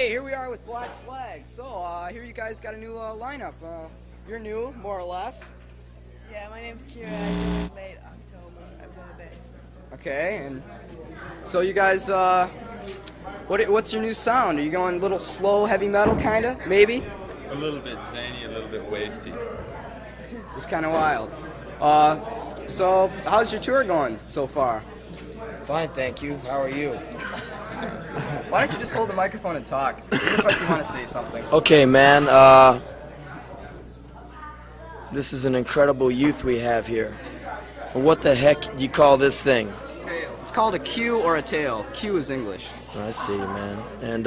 Hey, here we are with Black Flag. So, I hear you guys got a new lineup. You're new, more or less. Yeah, my name's Kira. I joined late October. I was on the bass. Okay, and so you guys, what's your new sound? Are you going a little slow, heavy metal, kind of? Maybe? A little bit zany, a little bit wasty. It's kind of wild. So, how's your tour going so far? Fine, thank you. How are you? Why don't you just hold the microphone and talk? Even if you want to say something. Okay, man. This is an incredible youth we have here. What the heck do you call this thing? It's called a cue or a tail. Cue is English. I see, man. And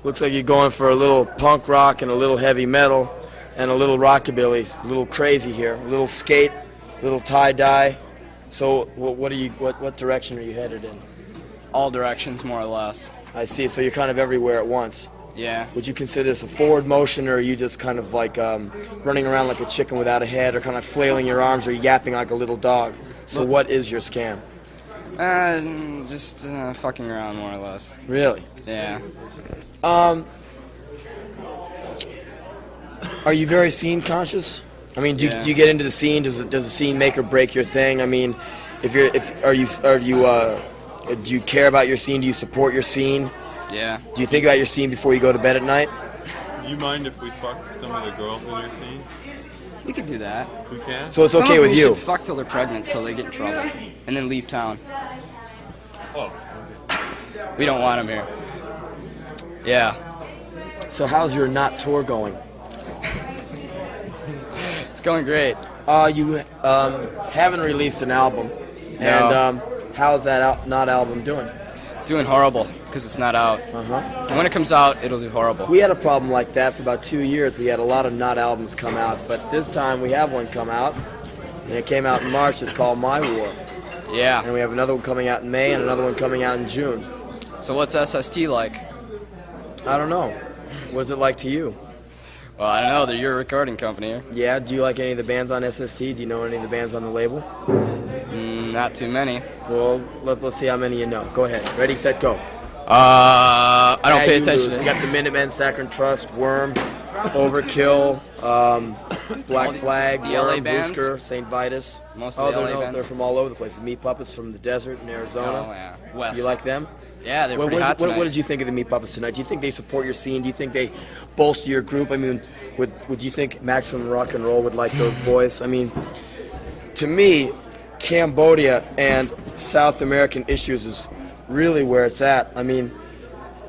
looks like you're going for a little punk rock and a little heavy metal and a little rockabilly. A little crazy here. A little skate, a little tie-dye. So what direction are you headed in? All directions, more or less. I see. So you're kind of everywhere at once. Yeah. Would you consider this a forward motion, or are you just kind of like running around like a chicken without a head, or kind of flailing your arms, or yapping like a little dog? So what is your scam? Just fucking around, more or less. Really? Yeah. Are you very scene conscious? I mean, do you get into the scene? Does the scene make or break your thing? I mean, do you care about your scene? Do you support your scene? Yeah. Do you think about your scene before you go to bed at night? Do you mind if we fuck some of the girls in your scene? We could do that. We can? So it's okay with you? Some of them should fuck till they're pregnant so they get in trouble. And then leave town. Oh. We don't want them here. Yeah. So how's your not tour going? It's going great. You haven't released an album. No. And how's that not album doing? Doing horrible, because it's not out. And when it comes out, it'll do horrible. We had a problem like that for about 2 years. We had a lot of not albums come out, but this time we have one come out, and it came out in March. It's called My War. Yeah. And we have another one coming out in May and another one coming out in June. So what's SST like? I don't know. What's it like to you? Well, I don't know. They're your recording company. Yeah, do you like any of the bands on SST? Do you know any of the bands on the label? Not too many. Well, let's see how many you know. Go ahead. Ready, set, go. I don't pay attention to We got the Minutemen, Saccharine Trust, Worm, Overkill, Black Flag, the LA Worm, bands? Boosker, St. Vitus. Most of the LA bands? They're from all over the place. Meat Puppets from the desert in Arizona. Oh, yeah. West. You like them? Yeah, they're pretty hot tonight. What did you think of the Meat Puppets tonight? Do you think they support your scene? Do you think they bolster your group? I mean, would you think Maximum Rock and Roll would like those boys? I mean, to me, Cambodia and South American issues is really where it's at. I mean,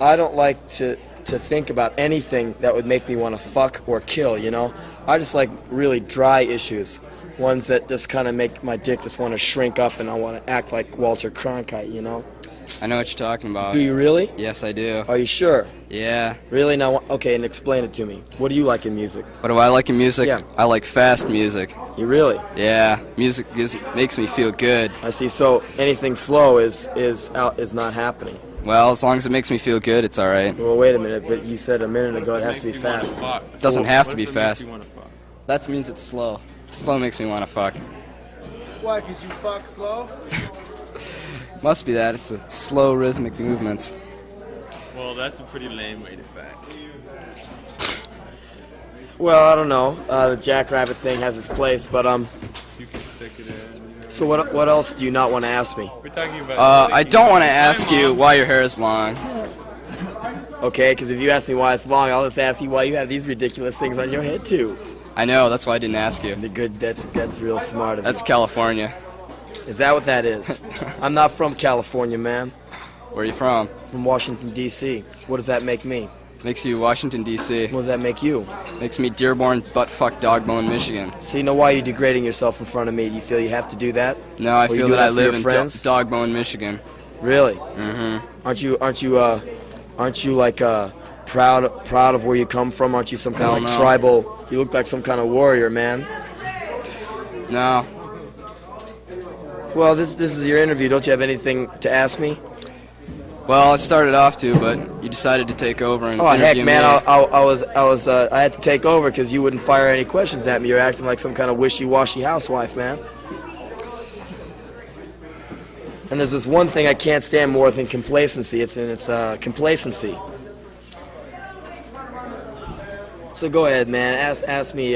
I don't like to think about anything that would make me want to fuck or kill, you know? I just like really dry issues, ones that just kind of make my dick just want to shrink up and I want to act like Walter Cronkite, you know? I know what you're talking about. Do you really? Yes, I do. Are you sure? Yeah. Really? Now, okay, and explain it to me. What do you like in music? What do I like in music? Yeah. I like fast music. You really? Yeah. Music makes me feel good. I see. So anything slow is not happening. Well, as long as it makes me feel good, it's all right. Well, wait a minute. But you said a minute ago it has to be fast. It doesn't have to be What if it makes fast. you wanna fuck? That means it's slow. Slow makes me want to fuck. Why? Because you fuck slow? Must be that. It's the slow rhythmic movements. Well, that's a pretty lame way to fuck. Well, I don't know. The Jackrabbit thing has its place, but You can stick it in. So what else do you not want to ask me? We're talking about. I don't want to ask you why your hair is long. Okay, because if you ask me why it's long, I'll just ask you why you have these ridiculous things on your head too. I know. That's why I didn't ask you. The good. That's real smart of That's you. California. Is that what that is? I'm not from California, man. Where are you from? From Washington D.C. What does that make me? Makes you Washington, D.C. What does that make you? Makes me Dearborn, buttfuck, Dogbone, Michigan. See, know why you're degrading yourself in front of me? Do you feel you have to do that? No, I Or you feel do that I that for your live in friends? Dogbone, Michigan. Really? Mm-hmm. Aren't you like proud of where you come from? Aren't you some kind of Hell like no. tribal? You look like some kind of warrior, man. No. Well, this is your interview. Don't you have anything to ask me? Well, I started off to, but you decided to take over and Oh heck, interview man! me. I had to take over because you wouldn't fire any questions at me. You're acting like some kind of wishy-washy housewife, man. And there's this one thing I can't stand more than complacency. It's complacency. So go ahead, man. Ask me.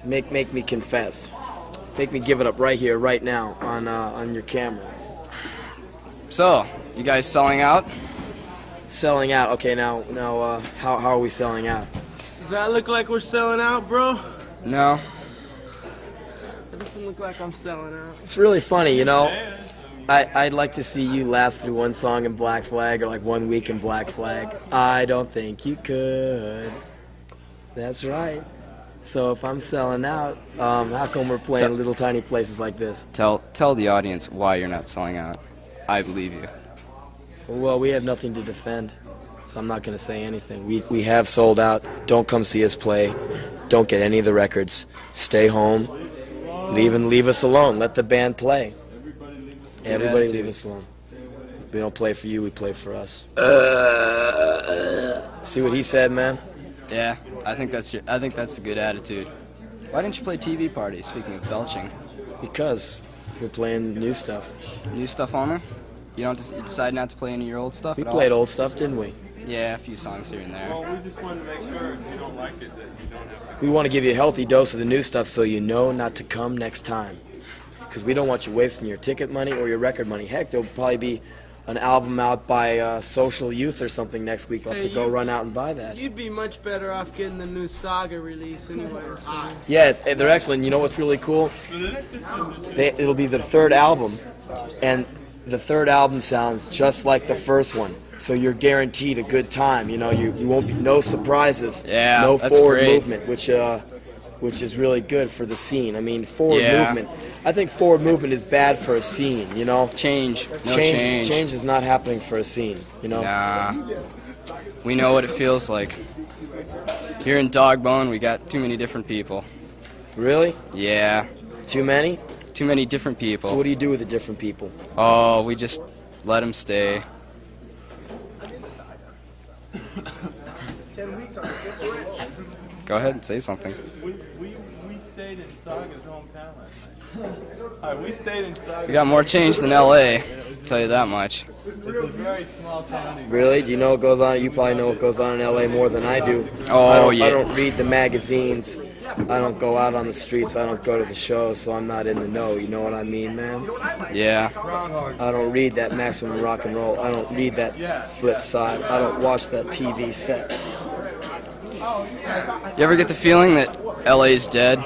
Make me confess. Make me give it up right here, right now, on your camera. So, you guys selling out? Selling out. Okay, now, how are we selling out? Does that look like we're selling out, bro? No. It doesn't look like I'm selling out. It's really funny, you know. I'd like to see you last through one song in Black Flag or like 1 week in Black Flag. I don't think you could. That's right. So if I'm selling out, how come we're playing little tiny places like this? Tell the audience why you're not selling out. I believe you. Well, we have nothing to defend, so I'm not going to say anything. We have sold out. Don't come see us play. Don't get any of the records. Stay home. Leave us alone. Let the band play. Everybody leave us alone. We don't play for you, we play for us. See what he said, man? Yeah, I think that's a good attitude. Why didn't you play TV Party, speaking of belching? Because we're playing new stuff. New stuff on there? You decide not to play any of your old stuff We at played all? old stuff, didn't we? Yeah, a few songs here and there. Well, we just wanted to make sure if you don't like it that you don't have to. We want to give you a healthy dose of the new stuff so you know not to come next time. Because we don't want you wasting your ticket money or your record money. Heck, there'll probably be an album out by Social Youth or something next week. We'll have to go run out and buy that. You'd be much better off getting the new Saga release anyway. So. Yeah, they're excellent. You know what's really cool? It'll be the third album, and the third album sounds just like the first one. So you're guaranteed a good time. You know, you won't be no surprises, Yeah, no that's forward great. movement, which is really good for the scene. I mean, forward Yeah. movement. I think forward movement is bad for a scene. You know, Change. No change. Change is not happening for a scene. You know. Nah. We know what it feels like. Here in Dogbone, we got too many different people. Really? Yeah. Too many? Too many different people. So what do you do with the different people? Oh, we just let them stay. Go ahead and say something. We stayed in Saga's hometown last night. All right, we stayed in Saga. We got more change than L.A., tell you that much. It's a very small town. Really? Do you know what goes on? You probably know what goes on in L.A. more than I do. Oh, yeah. I don't read the magazines. I don't go out on the streets. I don't go to the shows, so I'm not in the know. You know what I mean, man? Yeah. I don't read that Maximum Rock and Roll. I don't read that Flip Side. I don't watch that TV set. You ever get the feeling that L.A.'s dead?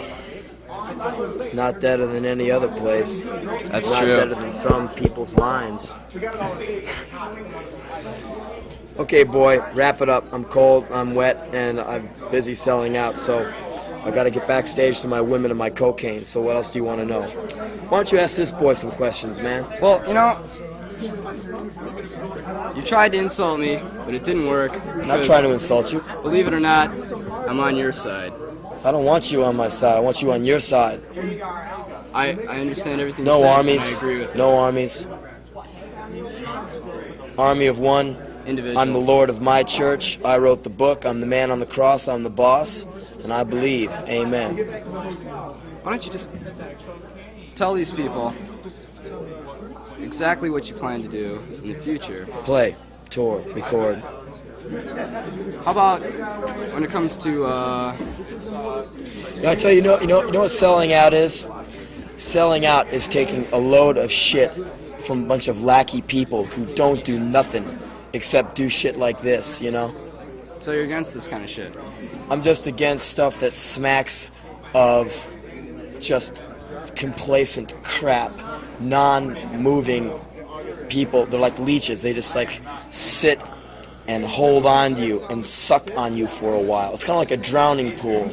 Not deader than any other place. That's Not true. deader than some people's minds. Okay, boy, wrap it up. I'm cold, I'm wet, and I'm busy selling out, so I gotta get backstage to my women and my cocaine. So what else do you want to know? Why don't you ask this boy some questions, man? Well, you know, you tried to insult me, but it didn't work. I'm not trying to insult you. Believe it or not, I'm on your side. I don't want you on my side. I want you on your side. I understand everything No you said, armies. and I agree with it. No armies. Army of one. Individuals. I'm the Lord of my church. I wrote the book. I'm the man on the cross. I'm the boss. And I believe. Amen. Why don't you just tell these people exactly what you plan to do in the future? Play, tour, record. How about when it comes to, I tell you, you know what selling out is? Selling out is taking a load of shit from a bunch of lackey people who don't do nothing except do shit like this, you know? so you're against this kind of shit? I'm just against stuff that smacks of just complacent crap, non-moving people. They're like leeches. They just like sit and hold on to you and suck on you for a while. It's kind of like a drowning pool,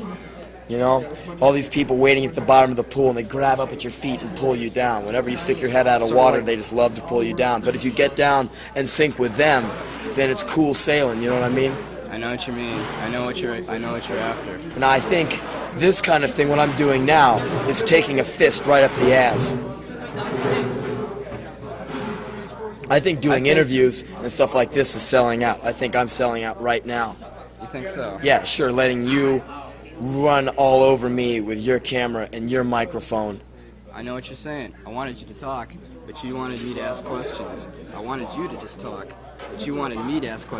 you know? All these people waiting at the bottom of the pool, and they grab up at your feet and pull you down. Whenever you stick your head out of water, they just love to pull you down. But if you get down and sink with them, then it's cool sailing, you know what I mean? I know what you mean. I know what you're after. And I think this kind of thing, what I'm doing now, is taking a fist right up the ass. I think doing interviews and stuff like this is selling out. I think I'm selling out right now. You think so? Yeah, sure, letting you run all over me with your camera and your microphone. I know what you're saying. I wanted you to talk, but you wanted me to ask questions. I wanted you to just talk, but you wanted me to ask questions.